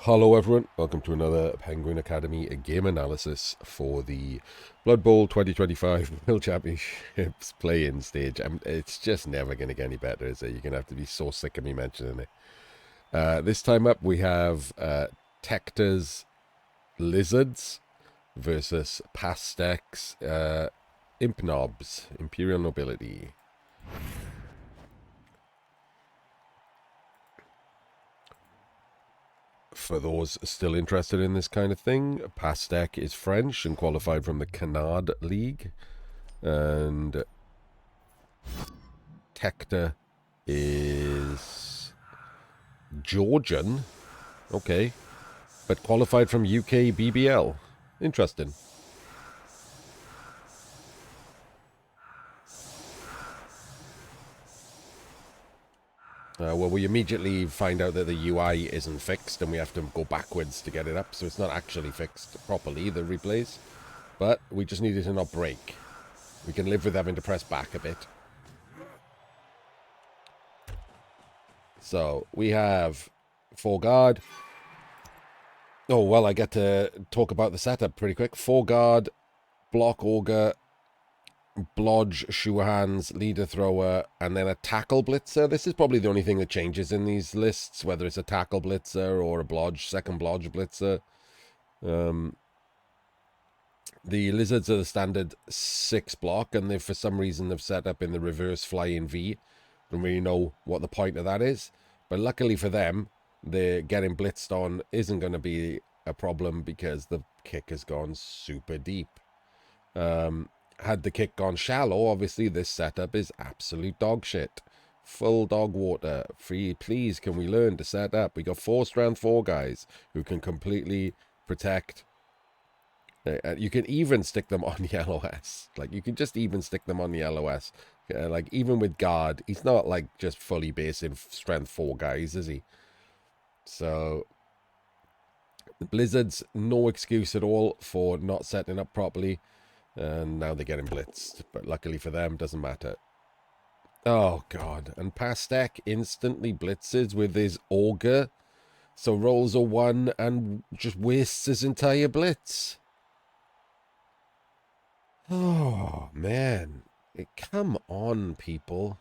Hello everyone, welcome to another Penguin Academy game analysis for the Blood Bowl 2025 World Championships play-in stage. It's just never going to get any better, is it? You're going to have to be so sick of me mentioning it. This time up we have Tector's Lizards versus Pasteques Imp Knobs, Imperial Nobility. For those still interested in this kind of thing, Pasteque is French and qualified from the Canard League. And Tector is Georgian. Okay. But qualified from UK BBL. Interesting. Well, we immediately find out that the UI isn't fixed and we have to go backwards to get it up. So it's not actually fixed properly, the replays. But we just need it to not break. We can live with having to press back a bit. So we have 4 guard. Oh, well, I get to talk about the setup pretty quick. 4 guard, block auger, blodge, sure hands, leader thrower, and then a tackle blitzer. This is probably the only thing that changes in these lists, whether it's a tackle blitzer or a blodge, second blodge blitzer. The Lizards are the standard 6 block, and they for some reason have set up in the reverse flying V. Don't really know what the point of that is, but luckily for them, they're getting blitzed on isn't going to be a problem because the kick has gone super deep. Had the kick gone shallow, obviously this setup is absolute dog shit. Full dog water. Please, can we learn to set up? We got 4 strength 4 guys who can completely protect. You can even stick them on the LOS. Like, you can just even stick them on the LOS. Like, even with guard, he's not, like, just fully based in strength 4 guys, is he? So, the Blizzards, no excuse at all for not setting up properly. And now they're getting blitzed. But luckily for them, doesn't matter. Oh, God. And Pasteque instantly blitzes with his auger. So rolls a 1 and just wastes his entire blitz. Oh, man. Come on, people.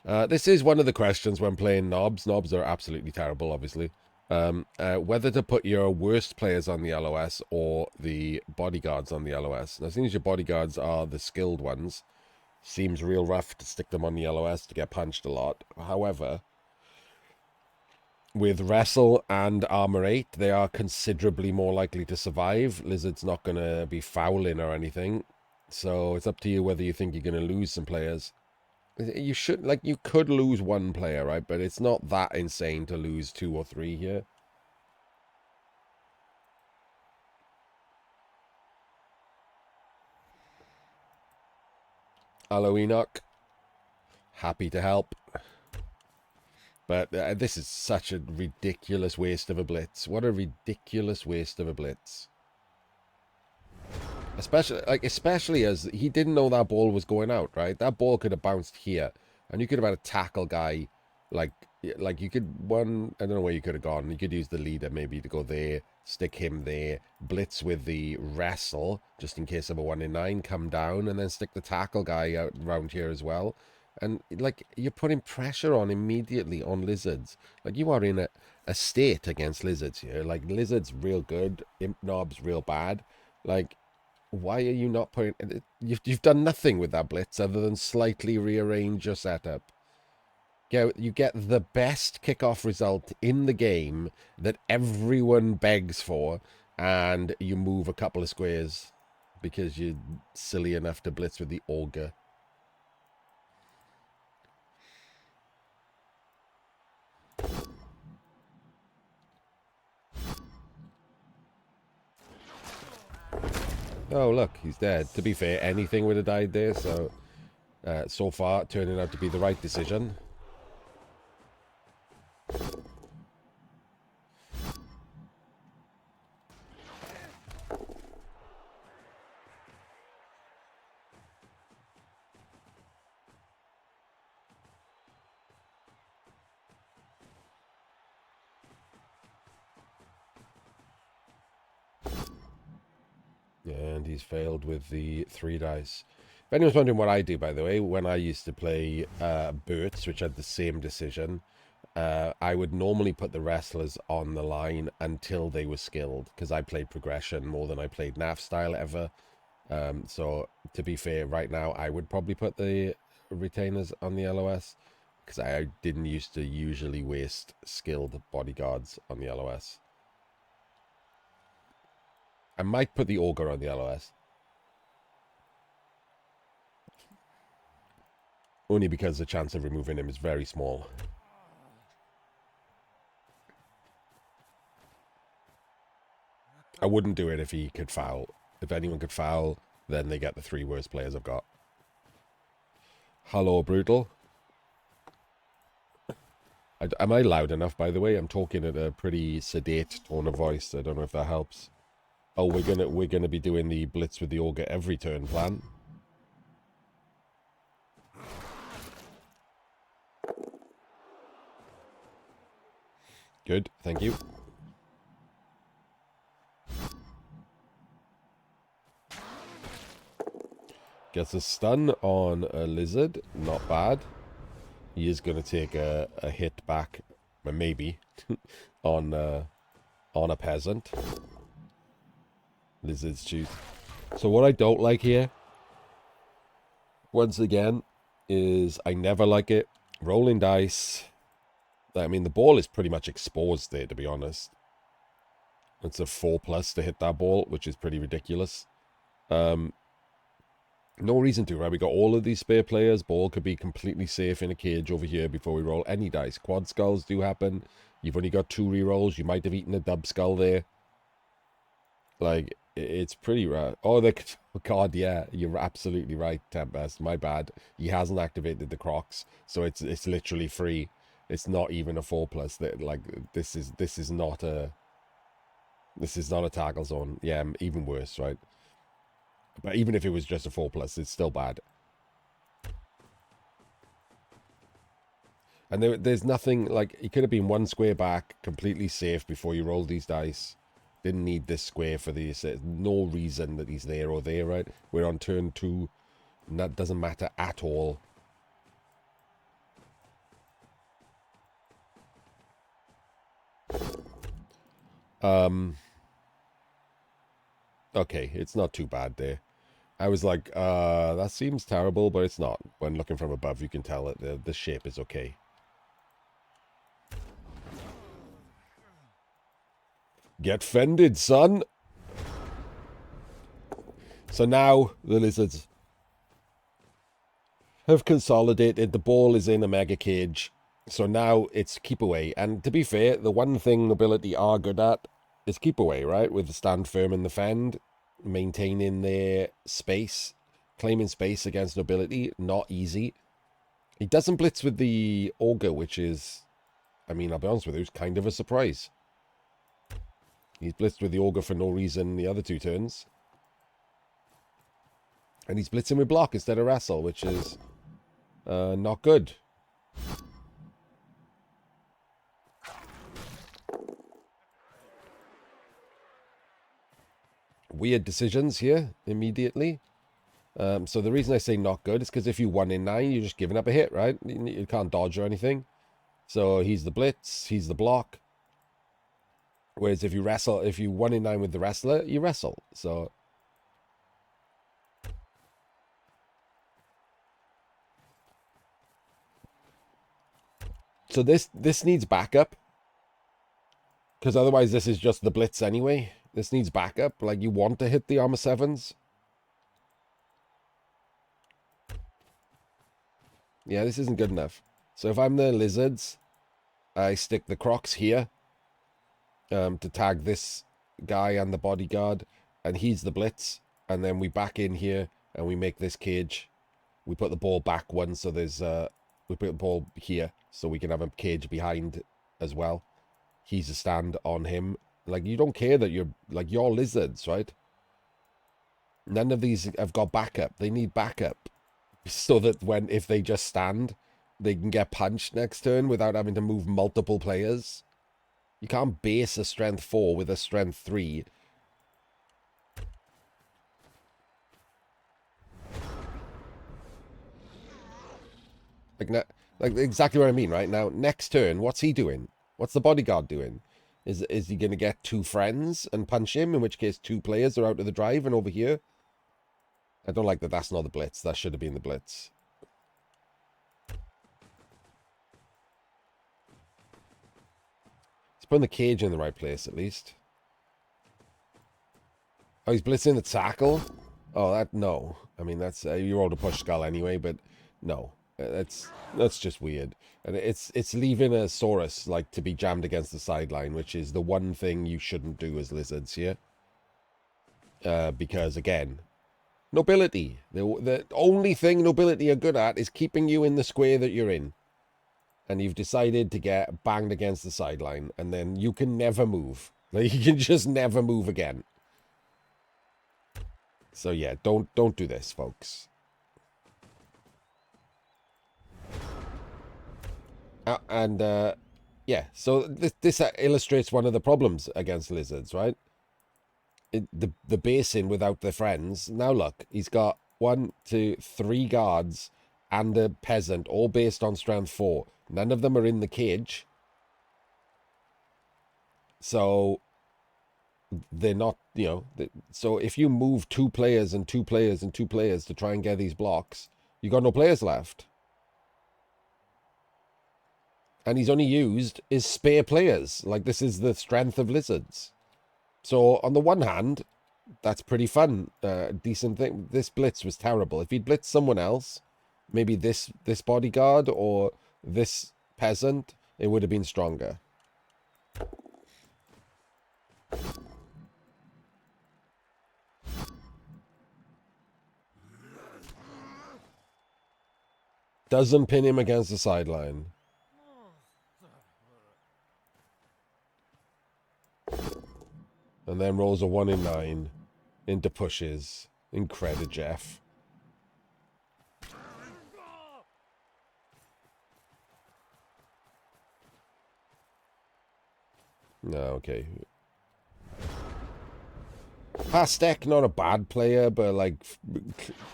This is one of the questions when playing knobs. Knobs are absolutely terrible, obviously. Whether to put your worst players on the LOS or the bodyguards on the LOS. Now, as soon as your bodyguards are the skilled ones, seems real rough to stick them on the LOS to get punched a lot. However, with Wrestle and Armor 8, they are considerably more likely to survive. Lizard's not going to be fouling or anything. So it's up to you whether you think you're going to lose some players. You should, like, you could lose 1 player, right? But it's not that insane to lose 2 or 3 here. Hello, Enoch. Happy to help. But this is such a ridiculous waste of a blitz. What a ridiculous waste of a blitz. Especially as he didn't know that ball was going out, right? That ball could have bounced here. And you could have had a tackle guy, like you could, I don't know where you could have gone. You could use the leader maybe to go there, stick him there, blitz with the wrestle, just in case of a 1 in 9, come down, and then stick the tackle guy out around here as well. And, like, you're putting pressure on immediately on Lizards. Like, you are in a state against Lizards here. Like, Lizards real good, Imp Knobs real bad. Like, why are you not putting... You've done nothing with that blitz other than slightly rearrange your setup. You get the best kickoff result in the game that everyone begs for, and you move a couple of squares because you're silly enough to blitz with the auger. Oh, look, he's dead. To be fair, anything would have died there, so... so far, turning out to be the right decision. And he's failed with the 3 dice. If anyone's wondering what I do, by the way, when I used to play Burts, which had the same decision, I would normally put the wrestlers on the line until they were skilled, because I played progression more than I played NAF style ever. So, to be fair, right now, I would probably put the retainers on the LOS, because I didn't used to usually waste skilled bodyguards on the LOS. I might put the Augur on the LOS. Only because the chance of removing him is very small. I wouldn't do it if he could foul. If anyone could foul, then they get the 3 worst players I've got. Hello, Brutal. Am I loud enough, by the way? I'm talking at a pretty sedate tone of voice. I don't know if that helps. Oh, we're gonna be doing the Blitz with the Augur every turn plan. Good, thank you. Gets a stun on a lizard. Not bad. He is going to take a hit back, maybe, on a peasant. Lizards choose. So what I don't like here, once again, is I never like it. Rolling dice. I mean, the ball is pretty much exposed there, to be honest. It's a 4+ to hit that ball, which is pretty ridiculous. No reason to, right? We got all of these spare players. Ball could be completely safe in a cage over here before we roll any dice. Quad skulls do happen. You've only got 2 rerolls. You might have eaten a dub skull there. Like, it's pretty rare. Oh, God, yeah. You're absolutely right, Tempest. My bad. He hasn't activated the Crocs, so it's literally free. It's not even a 4+. That, like, this is not a tackle zone. Yeah, even worse, right? But even if it was just a 4+, it's still bad. And there's nothing, like, he could have been 1 square back, completely safe before you roll these dice. Didn't need this square for these. There's no reason that he's there or there, right? We're on turn 2, and that doesn't matter at all. Okay, it's not too bad there. I was like, that seems terrible, but it's not. When looking from above, you can tell that the shape is okay. Get fended, son! So now, the lizards have consolidated. The ball is in a mega cage. So now it's keep away. And to be fair, the one thing Nobility are good at is keep away, right? With the stand firm and the fend, maintaining their space, claiming space against Nobility, not easy. He doesn't blitz with the Augur, which is, I mean, I'll be honest with you, it's kind of a surprise. He's blitzed with the Augur for no reason the other 2 turns. And he's blitzing with block instead of wrestle, which is not good. Weird decisions here immediately. So the reason I say not good is because if you 1 in 9, you're just giving up a hit, right? You can't dodge or anything. So he's the blitz, he's the block. Whereas if you 1 in 9 with the wrestler, you wrestle. So this needs backup. Because otherwise this is just the blitz anyway. This needs backup. Like, you want to hit the armor 7s. Yeah, this isn't good enough. So if I'm the lizards, I stick the Crocs here to tag this guy and the bodyguard, and he's the blitz, and then we back in here and we make this cage. We put the ball back 1, so there's we put the ball here so we can have a cage behind as well. He's a stand on him. Like, you don't care that you're lizards, right? None of these have got backup. They need backup so that if they just stand, they can get punched next turn without having to move multiple players. You can't base a strength 4 with a strength 3. Like exactly what I mean, right? Now, next turn, what's he doing? What's the bodyguard doing? Is he going to get 2 friends and punch him, in which case 2 players are out of the drive and over here? I don't like that that's not the blitz. That should have been the blitz. He's putting the cage in the right place, at least. Oh, he's blitzing the tackle? Oh, no. I mean, that's... you rolled a push skull anyway, but no. That's just weird. And it's leaving a Saurus, like, to be jammed against the sideline, which is the one thing you shouldn't do as lizards here. Because, again, nobility. The only thing nobility are good at is keeping you in the square that you're in. And you've decided to get banged against the sideline, and then you can never move. Like, you can just never move again. So yeah, don't do this, folks. Yeah, so this illustrates one of the problems against lizards, right? The basin without the friends. Now look, he's got 1, 2, 3 guards and a peasant, all based on strength 4. None of them are in the cage. So they're not, so if you move 2 players and 2 players and 2 players to try and get these blocks, you got no players left. And he's only used his spare players. Like, this is the strength of lizards. So, on the one hand, that's pretty fun. Decent thing. This blitz was terrible. If he'd blitzed someone else, maybe this bodyguard or this peasant, it would have been stronger. Doesn't pin him against the sideline. And then rolls a 1 in 9 into pushes. Incredible, Jeff. No, okay. Pasteque, not a bad player, but, like,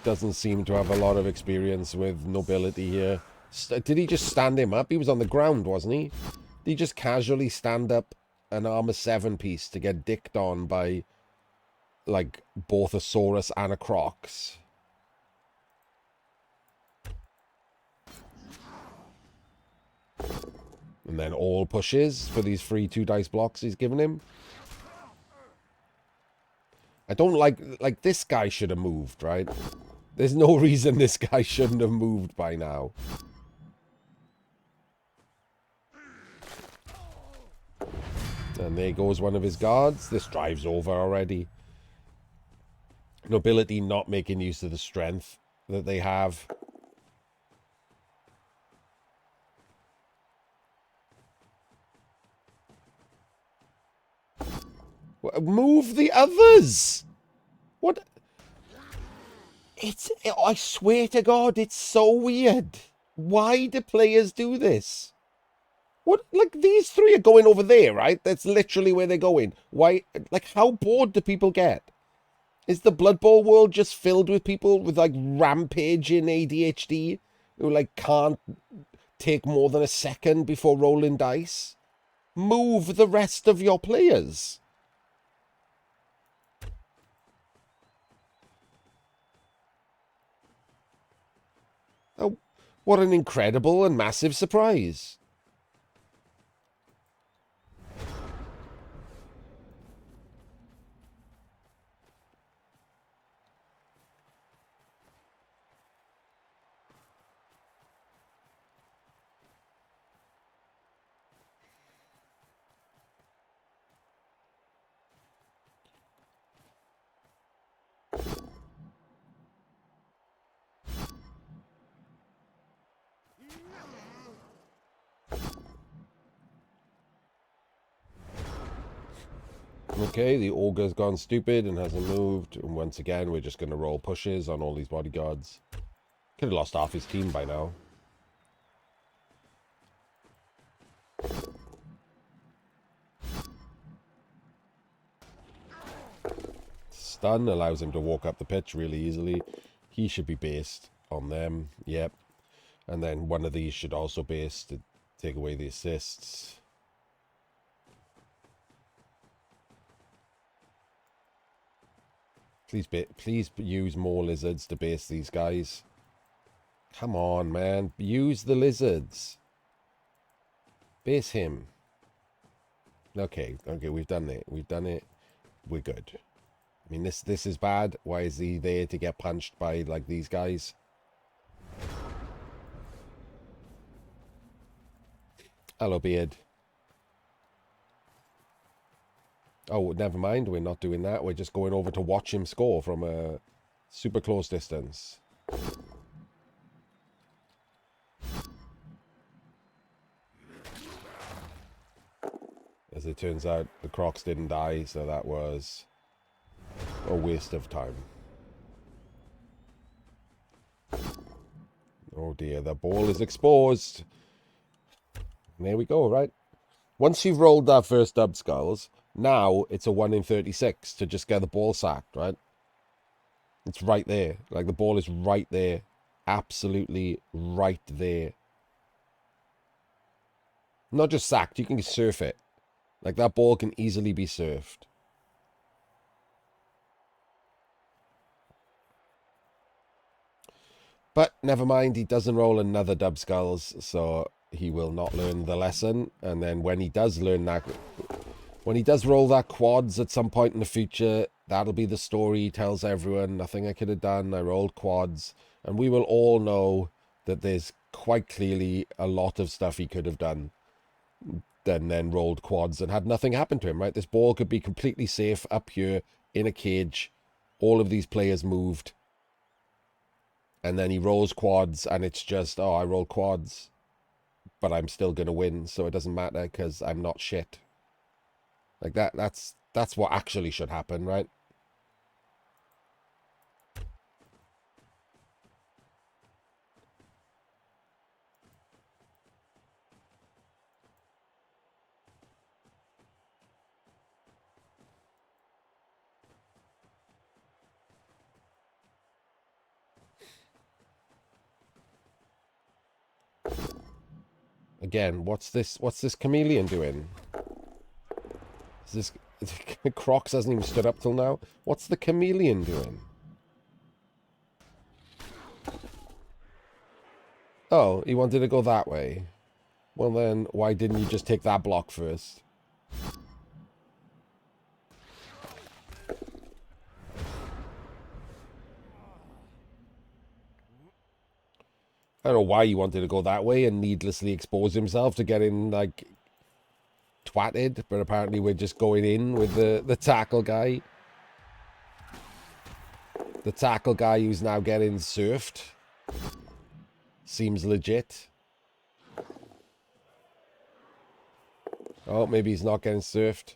doesn't seem to have a lot of experience with nobility here. Did he just stand him up? He was on the ground, wasn't he? Did he just casually stand up an armor 7 piece to get dicked on by, like, both a Saurus and a Crocs? And then all pushes for these free 2 dice blocks he's given him. I don't like this guy should have moved, right? There's no reason this guy shouldn't have moved by now. And there goes one of his guards. This drive's over already. Nobility not making use of the strength that they have. Move the others! What? I swear to God, it's so weird. Why do players do this? What, like, these 3 are going over there, right? That's literally where they're going. Why, like, how bored do people get? Is the Blood Bowl world just filled with people with, like, rampaging ADHD who, like, can't take more than a second before rolling dice? Move the rest of your players. Oh, what an incredible and massive surprise. Okay, the Ogre's gone stupid and hasn't moved. And once again, we're just going to roll pushes on all these bodyguards. Could have lost half his team by now. Stun allows him to walk up the pitch really easily. He should be based on them. Yep. And then one of these should also base to take away the assists. Please use more lizards to base these guys. Come on, man. Use the lizards. Base him. Okay, we've done it. We've done it. We're good. I mean, this is bad. Why is he there to get punched by, like, these guys? Hello, Beard. Oh, never mind. We're not doing that. We're just going over to watch him score from a super close distance. As it turns out, the Crocs didn't die, so that was a waste of time. Oh dear, the ball is exposed. And there we go, right? Once you've rolled that first dub skulls, now it's a 1 in 36 to just get the ball sacked, right? It's right there. Like, the ball is right there. Absolutely right there. Not just sacked, you can surf it. Like, that ball can easily be surfed. But never mind, he doesn't roll another dub skulls, so he will not learn the lesson. And then when he does learn that, when he does roll that quads at some point in the future, that'll be the story he tells everyone. Nothing I could have done, I rolled quads. And we will all know that there's quite clearly a lot of stuff he could have done. Then rolled quads and had nothing happen to him, right? This ball could be completely safe up here in a cage. All of these players moved. And then he rolls quads, and it's just, oh, I roll quads, but I'm still going to win, so it doesn't matter because I'm not shit. Like, that's what actually should happen, right? Again, what's this chameleon doing? Is this Crocs hasn't even stood up till now? What's the chameleon doing? Oh, he wanted to go that way. Well then, why didn't you just take that block first? I don't know why he wanted to go that way and needlessly expose himself to getting, like, twatted, but apparently we're just going in with the tackle guy. The tackle guy who's now getting surfed. Seems legit. Oh, maybe he's not getting surfed.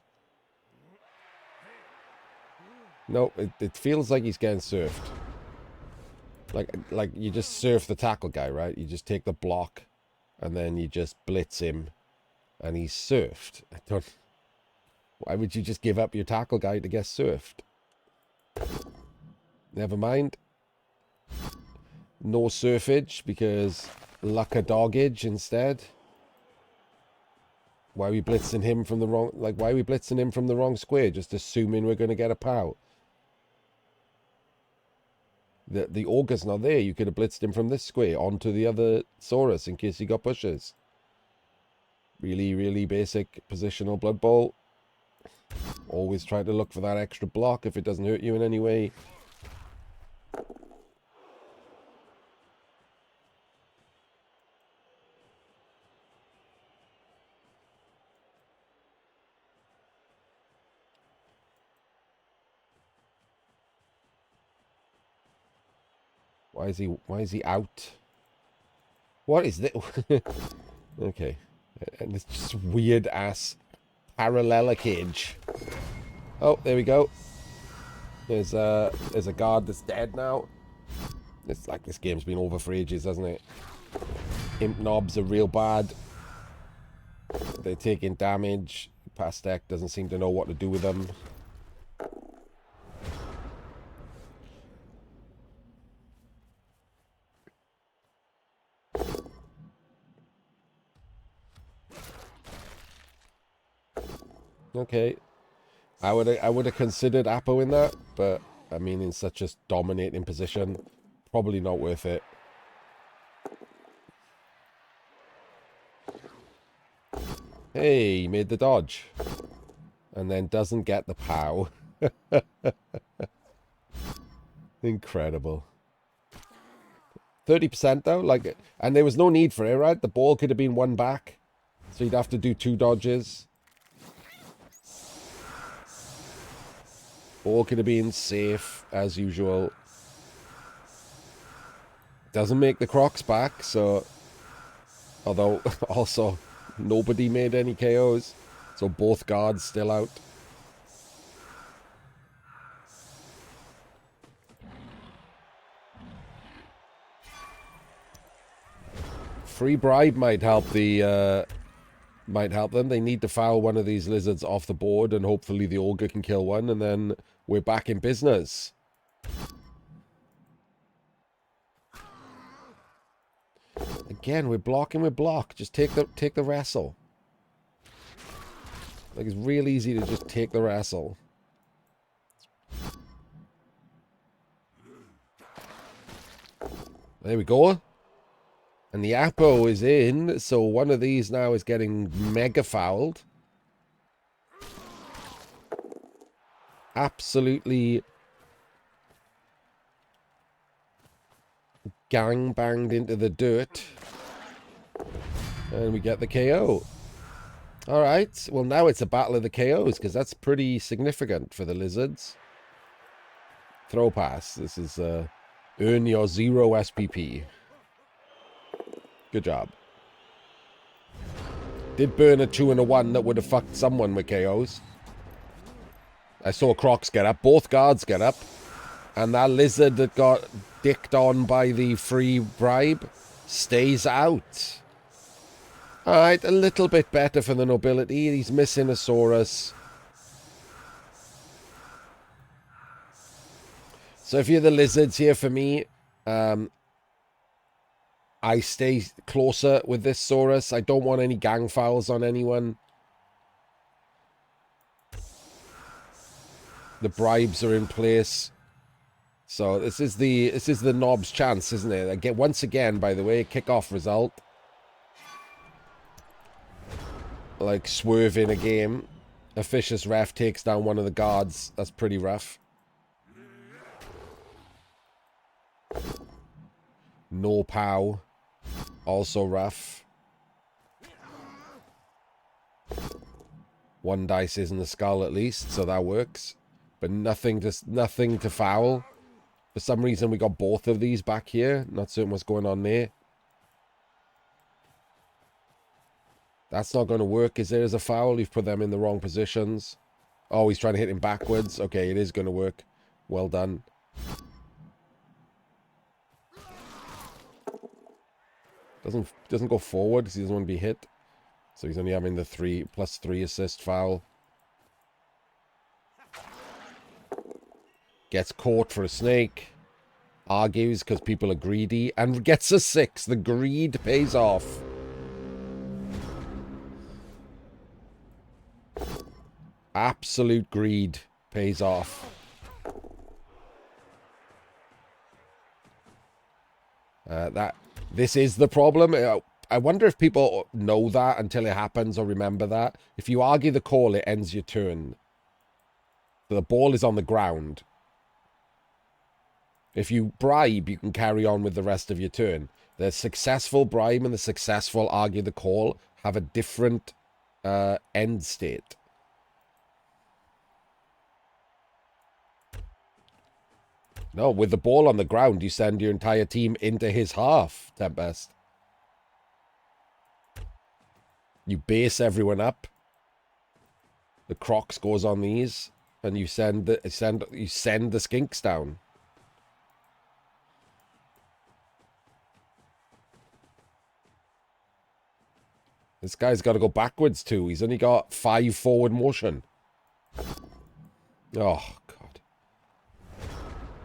No, it feels like he's getting surfed. Like you just surf the tackle guy, right? You just take the block and then you just blitz him and he's surfed. Why would you just give up your tackle guy to get surfed? Never mind. No surfage because lucka doggage instead. Why are we blitzing him from the wrong, like, why are we blitzing him from the wrong square? Just assuming we're going to get a POW. The augur's not there. You could have blitzed him from this square onto the other Saurus in case he got pushes. Really, really basic positional Blood Bowl. Always try to look for that extra block if it doesn't hurt you in any way. Why is he out? What is this? Okay. And it's just weird ass parallel cage. Oh, there we go. There's a guard that's dead now. It's like this game's been over for ages, hasn't it? Imp knobs are real bad. They're taking damage. Pasteque doesn't seem to know what to do with them. Okay. I would have considered Apo in that, but I mean in such a dominating position, probably not worth it. Hey, he made the dodge. And then doesn't get the POW. Incredible. 30% though, like, and there was no need for it, right? The ball could have been one back. So you'd have to do 2 dodges. Ball could have been safe, as usual. Doesn't make the Crocs back, so... Although, also, nobody made any KOs. So both guards still out. Free bribe might help the... might help them. They need to foul one of these lizards off the board, and hopefully the ogre can kill one, and then we're back in business. Again, we're blocking with block. Just take the wrestle. Like, it's real easy to just take the wrestle. There we go. And the Apo is in, so one of these now is getting mega fouled. Absolutely gang banged into the dirt. And we get the KO. Alright, well now it's a battle of the KOs, because that's pretty significant for the lizards. Throw pass. This is earn your 0 SPP. Good job. Did burn a 2 and a 1 that would have fucked someone with KOs. I saw Crocs get up. Both guards get up. And that lizard that got dicked on by the free bribe stays out. Alright, a little bit better for the nobility. He's missing a Saurus. So if you're the lizards here for me, I stay closer with this Saurus. I don't want any gang fouls on anyone. The bribes are in place. So this is the knob's chance, isn't it? Once again, by the way, kickoff result. Like swerving a game. Officious ref takes down one of the guards. That's pretty rough. No POW. Also rough. 1 dice is in the skull at least, so that works. But nothing to foul. For some reason we got both of these back here. Not certain what's going on there. That's not going to work. Is there as a foul? You've put them in the wrong positions. Oh, he's trying to hit him backwards. Okay, it is going to work. Well done. Doesn't go forward because he doesn't want to be hit. So he's only having the +3 assist foul. Gets caught for a snake. Argues because people are greedy. And gets a 6. The greed pays off. Absolute greed pays off. This is the problem. I wonder if people know that until it happens or remember that. If you argue the call, it ends your turn. So the ball is on the ground. If you bribe, you can carry on with the rest of your turn. The successful bribe and the successful argue the call have a different end state. No, with the ball on the ground, you send your entire team into his half, Tempest. You base everyone up. The Crocs goes on these, and you send the skinks down. This guy's got to go backwards too. He's only got 5 forward motion. Oh, God.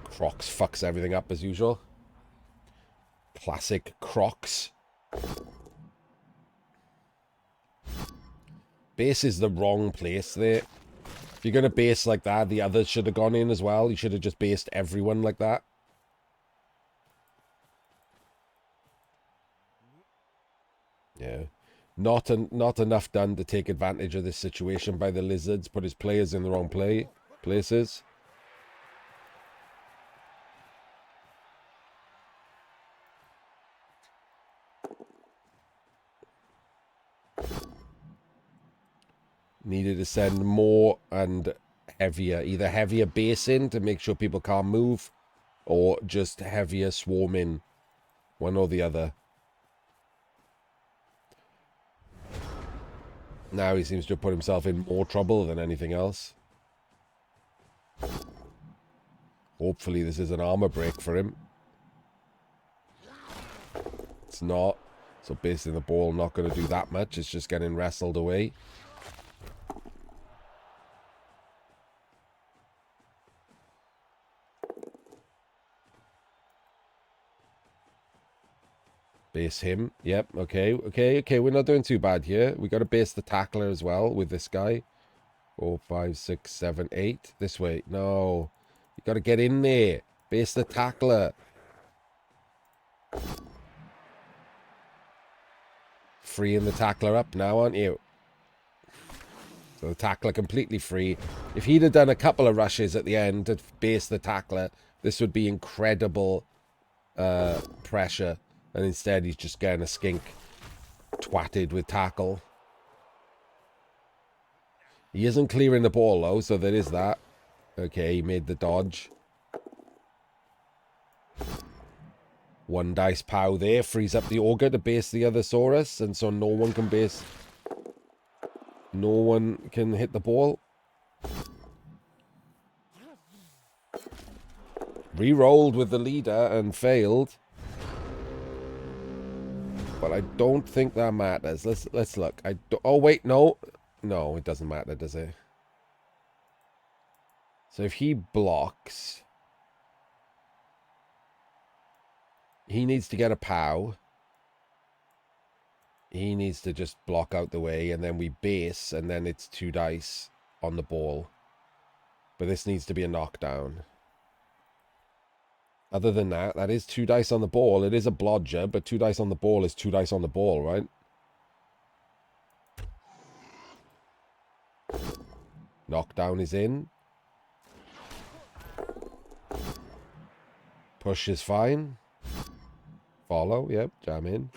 Crocs fucks everything up as usual. Classic Crocs. Base is the wrong place there. If you're going to base like that, the others should have gone in as well. You should have just based everyone like that. Yeah. Not enough done to take advantage of this situation by the Lizards. Put his players in the wrong places. Needed to send more and heavier. Either heavier base in to make sure people can't move, or just heavier swarm in. One or the other. Now he seems to have put himself in more trouble than anything else. Hopefully this is an armor break for him. It's not. So basically the ball not going to do that much. It's just getting wrestled away. Base him. Yep. Okay. We're not doing too bad here. We got to base the tackler as well with this guy. 4, 5, 6, 7, 8. This way. No. You got to get in there. Base the tackler. Freeing the tackler up now, aren't you? So the tackler completely free. If he'd have done a couple of rushes at the end to base the tackler, this would be incredible pressure. And instead he's just getting a skink twatted with tackle. He isn't clearing the ball though, so there is that. Okay, he made the dodge. 1 dice pow there. Frees up the Ogre to base the other Saurus. And so no one can base... No one can hit the ball. Re-rolled with the leader and failed. But I don't think that matters. Let's look. Oh wait, no. No, it doesn't matter, does it? So if he blocks... He needs to get a POW. He needs to just block out the way, and then we base, and then it's 2 dice on the ball. But this needs to be a knockdown. Other than that, that is 2 dice on the ball. It is a blodger, but 2 dice on the ball is 2 dice on the ball, right? Knockdown is in. Push is fine. Follow, yep, jam in.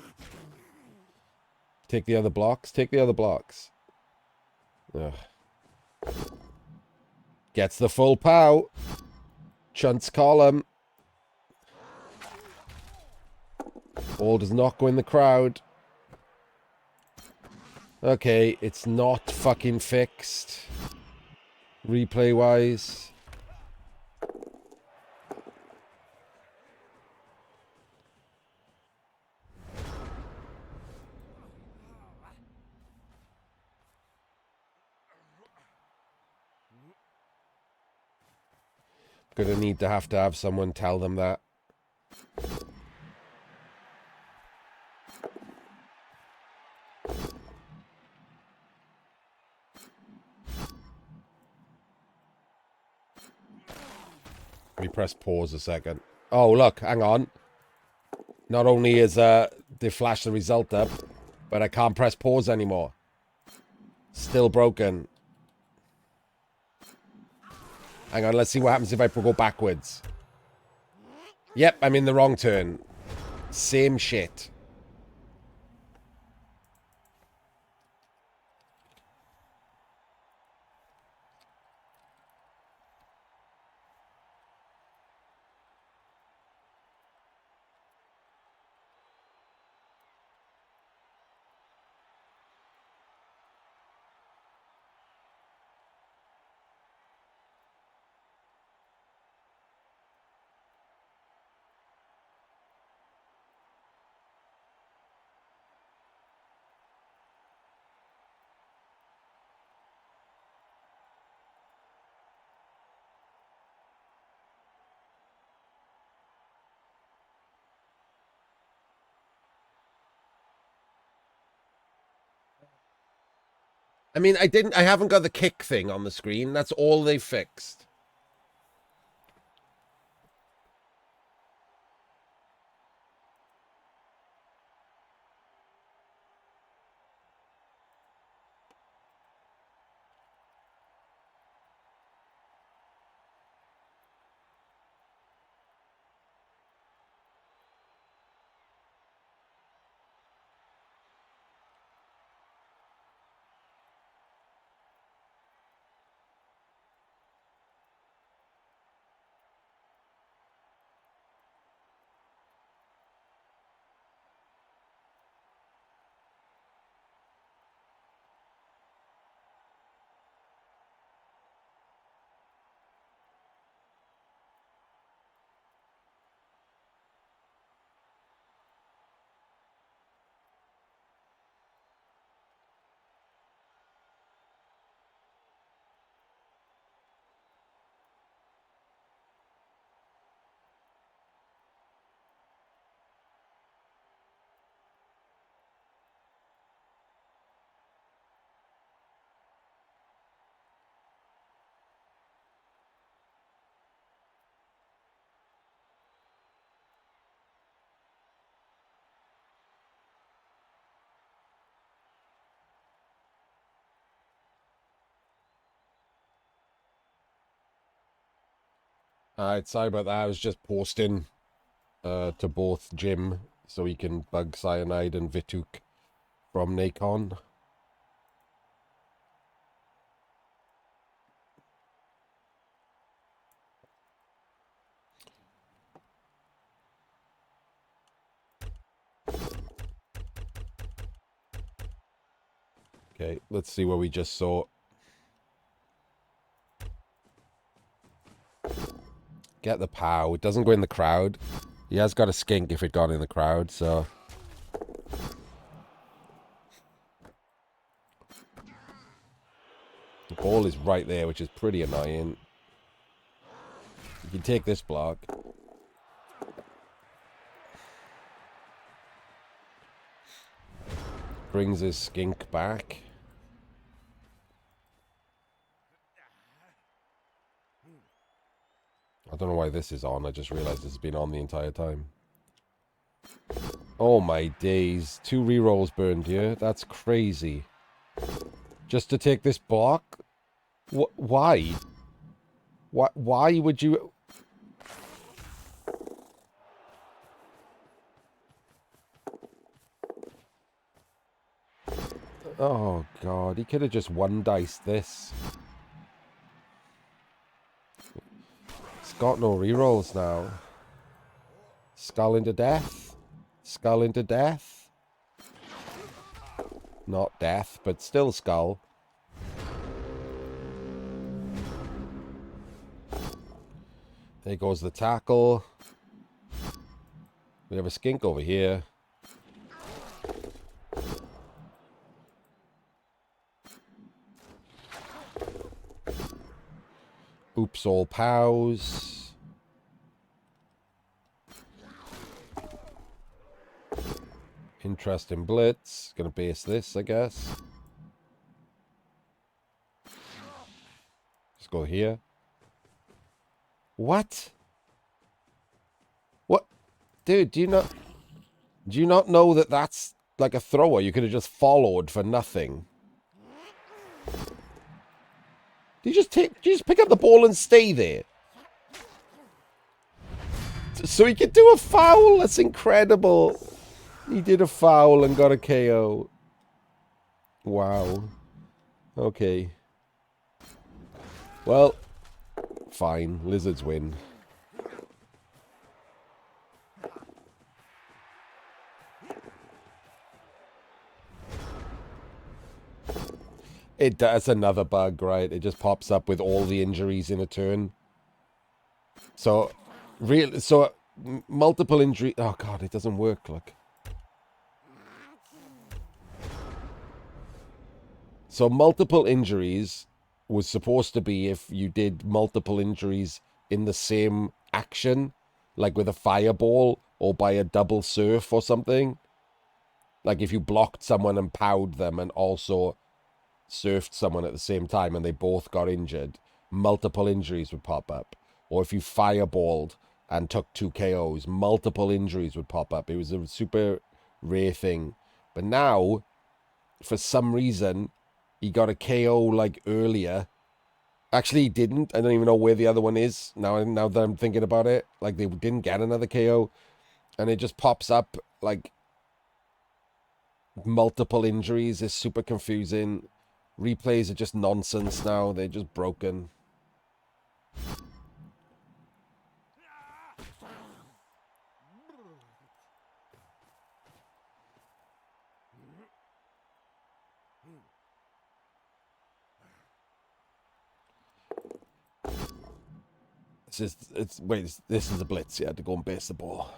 Take the other blocks, take the other blocks. Ugh. Gets the full POW. Chunts column. Ball does not go in the crowd. Okay, it's not fucking fixed. Replay-wise. Gonna need to have someone tell them that. Let me press pause a second. Oh, look, hang on. Not only is they flash the result up, but I can't press pause anymore. Still broken. Hang on, let's see what happens if I go backwards. Yep, I'm in the wrong turn. Same shit. I mean, I haven't got the kick thing on the screen. That's all they fixed. Alright, sorry about that. I was just posting to both Jim so he can bug Cyanide and Vituk from Nacon. Okay, let's see what we just saw. Get the POW. It doesn't go in the crowd. He has got a skink if it got in the crowd, so... The ball is right there, which is pretty annoying. You can take this block. Brings his skink back. I don't know why this is on. I just realized this has been on the entire time. Oh my days. 2 rerolls burned here. That's crazy. Just to take this block? Why? Why would you... Oh god, he could have just one-diced this. It's got no rerolls now. Skull into death. Skull into death. Not death, but still skull. There goes the tackle. We have a skink over here. Oops, all POWs. Interesting blitz. Gonna base this, I guess. Let's go here. What? What? Dude, do you not know that that's like a thrower? You could have just followed for nothing. Do you just pick up the ball and stay there? So he could do a foul? That's incredible. He did a foul and got a KO. Wow. Okay. Well, fine. Lizards win. That's another bug, right? It just pops up with all the injuries in a turn. So, multiple injury. Oh god, it doesn't work. Look. So multiple injuries was supposed to be if you did multiple injuries in the same action, like with a fireball or by a double surf or something. Like if you blocked someone and POW'd them and also surfed someone at the same time and they both got injured, multiple injuries would pop up. Or if you fireballed and took 2 KOs, multiple injuries would pop up. It was a super rare thing. But now, for some reason, he got a KO like earlier. Actually, he didn't. I don't even know where the other one is now that I'm thinking about it. Like, they didn't get another KO. And it just pops up like multiple injuries. It's super confusing. Replays are just nonsense now. They're just broken. This is a blitz. You had to go and base the ball.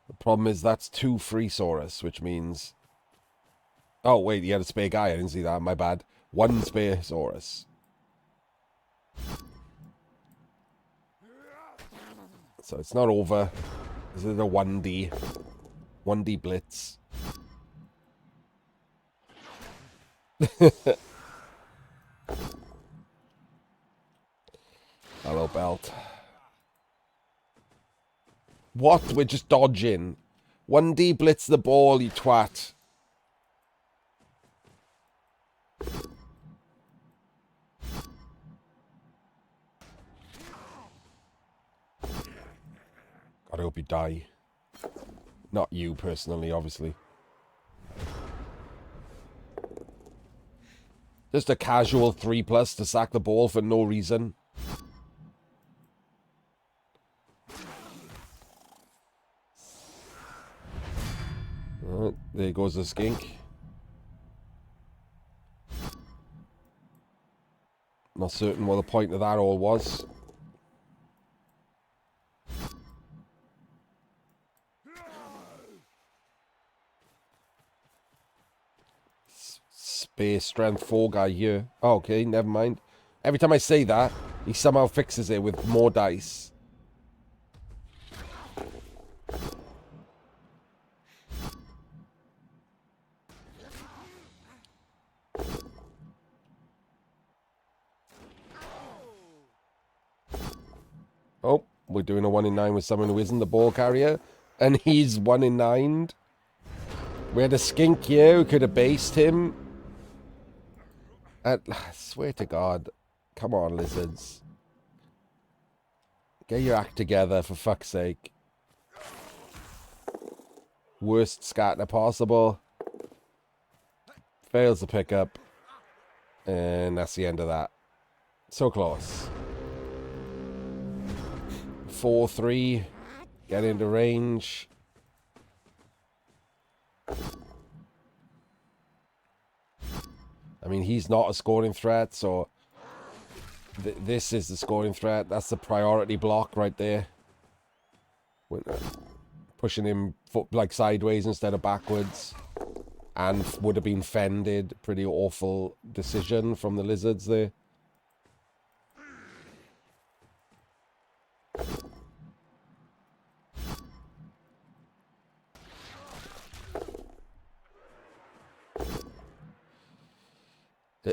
The problem is that's 2 free Saurus, which means... Oh, wait, he had a spare guy. I didn't see that. My bad. 1 spare Saurus. So it's not over. This is a 1D. 1D blitz. Hello, Belt. What? We're just dodging. 1D blitz the ball, you twat. God, I hope you die. Not you, personally, obviously. Just a casual 3+ to sack the ball for no reason. Alright, there goes the skink. Not certain what the point of that all was. Space strength 4 guy here. Oh, okay, never mind. Every time I say that, he somehow fixes it with more dice. Oh, we're doing a 1 in 9 with someone who isn't the ball carrier. And he's 1 in 9. We had a skink here who could have based him. I swear to God. Come on, lizards. Get your act together, for fuck's sake. Worst scatter possible. Fails the pickup. And that's the end of that. So close. 4-3. Get into range. I mean, he's not a scoring threat, so... this is the scoring threat. That's the priority block right there. Pushing him like sideways instead of backwards. And would have been fended. Pretty awful decision from the lizards there.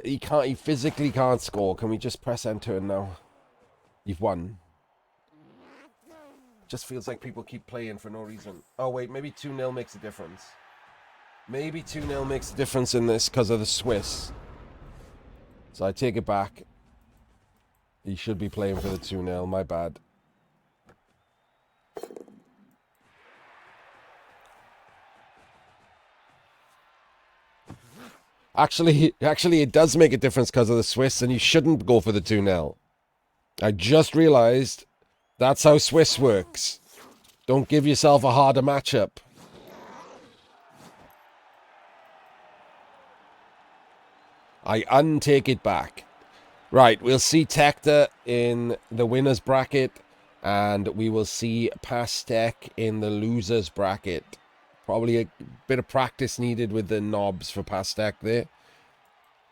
He physically can't score. Can we just press enter now? You've won. Just feels like people keep playing for no reason. Oh wait, maybe 2-0 makes a difference. Maybe 2-0 makes a difference in this because of the Swiss. So I take it back. He should be playing for the 2-0, my bad. Actually, it does make a difference because of the Swiss, and you shouldn't go for the 2-0. I just realized that's how Swiss works. Don't give yourself a harder matchup. I untake it back. Right, we'll see Tector in the winner's bracket, and we will see Pasteque in the loser's bracket. Probably a bit of practice needed with the knobs for Pasteque there.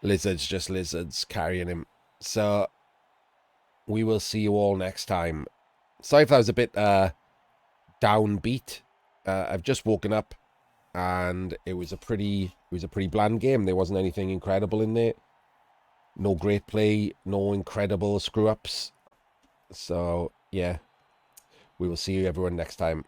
Lizards, just lizards, carrying him. So, we will see you all next time. Sorry if that was a bit downbeat. I've just woken up, and it was a pretty bland game. There wasn't anything incredible in there. No great play, no incredible screw-ups. So, yeah, we will see everyone next time.